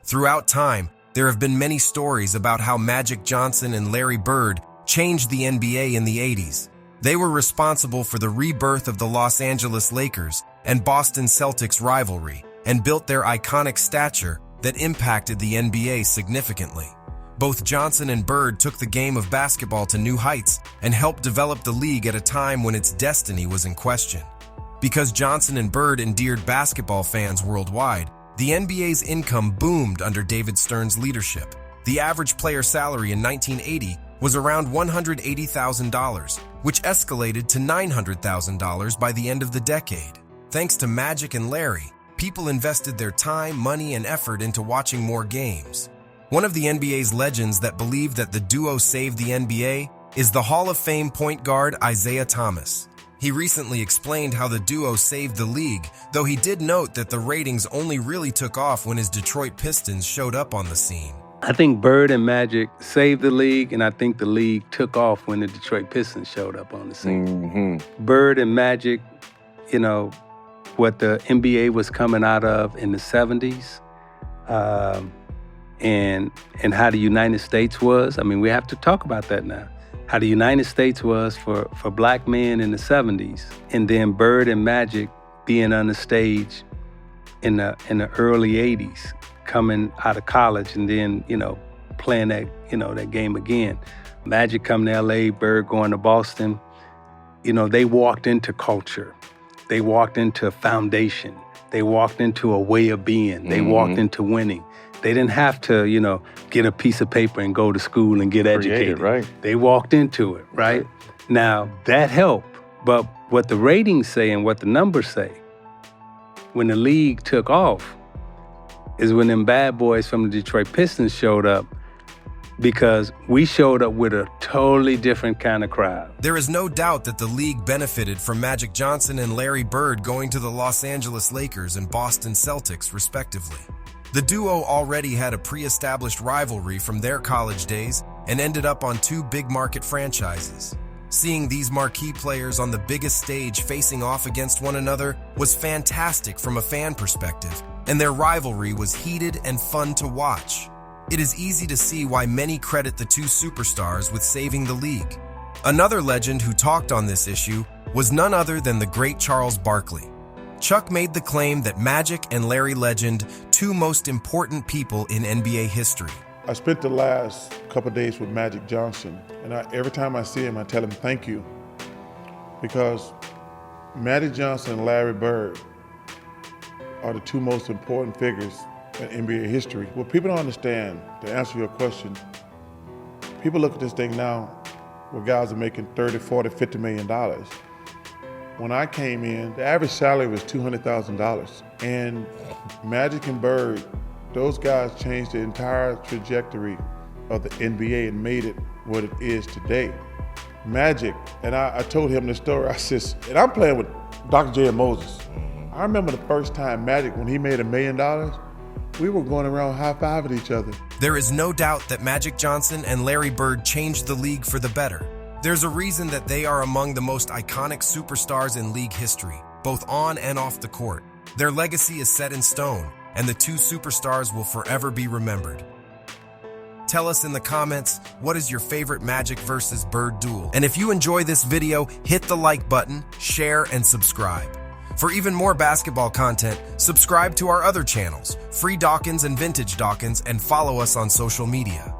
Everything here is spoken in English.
Throughout time, there have been many stories about how Magic Johnson and Larry Bird changed the NBA in the 80s. They were responsible for the rebirth of the Los Angeles Lakers and Boston Celtics rivalry and built their iconic stature that impacted the NBA significantly. Both Johnson and Bird took the game of basketball to new heights and helped develop the league at a time when its destiny was in question. Because Johnson and Bird endeared basketball fans worldwide, the NBA's income boomed under David Stern's leadership. The average player salary in 1980 was around $180,000, which escalated to $900,000 by the end of the decade. Thanks to Magic and Larry, people invested their time, money, and effort into watching more games. One of the NBA's legends that believed that the duo saved the NBA is the Hall of Fame point guard Isiah Thomas. He recently explained how the duo saved the league, though he did note that the ratings only really took off when his Detroit Pistons showed up on the scene. I think Bird and Magic saved the league, and I think the league took off when the Detroit Pistons showed up on the scene. Mm-hmm. Bird and Magic, what the NBA was coming out of in the 70s, and how the United States was. I mean, we have to talk about that now. How the United States was for black men in the 70s, and then Bird and Magic being on the stage in the early 80s, coming out of college and then, playing that game again. Magic coming to LA, Bird going to Boston. They walked into culture. They walked into a foundation. They walked into a way of being. They walked into winning. They didn't have to, get a piece of paper and go to school and get educated. Right. They walked into it, right? Now, that helped. But what the ratings say and what the numbers say, when the league took off, is when them bad boys from the Detroit Pistons showed up, because we showed up with a totally different kind of crowd. There is no doubt that the league benefited from Magic Johnson and Larry Bird going to the Los Angeles Lakers and Boston Celtics, respectively. The duo already had a pre-established rivalry from their college days and ended up on two big-market franchises. Seeing these marquee players on the biggest stage facing off against one another was fantastic from a fan perspective, and their rivalry was heated and fun to watch. It is easy to see why many credit the two superstars with saving the league. Another legend who talked on this issue was none other than the great Charles Barkley. Chuck made the claim that Magic and Larry Legend, two most important people in NBA history. I spent the last couple of days with Magic Johnson, and every time I see him, I tell him thank you, because Magic Johnson and Larry Bird are the two most important figures in NBA history. What people don't understand, to answer your question, people look at this thing now where guys are making $30, $40, $50 million. When I came in, the average salary was $200,000. And Magic and Bird, those guys changed the entire trajectory of the NBA and made it what it is today. Magic, and I told him the story, I said, and I'm playing with Dr. J. and Moses. I remember the first time Magic, when he made $1 million, we were going around high-fiving each other. There is no doubt that Magic Johnson and Larry Bird changed the league for the better. There's a reason that they are among the most iconic superstars in league history, both on and off the court. Their legacy is set in stone, and the two superstars will forever be remembered. Tell us in the comments, what is your favorite Magic versus Bird duel? And if you enjoy this video, hit the like button, share, and subscribe. For even more basketball content, subscribe to our other channels, Free Dawkins and Vintage Dawkins, and follow us on social media.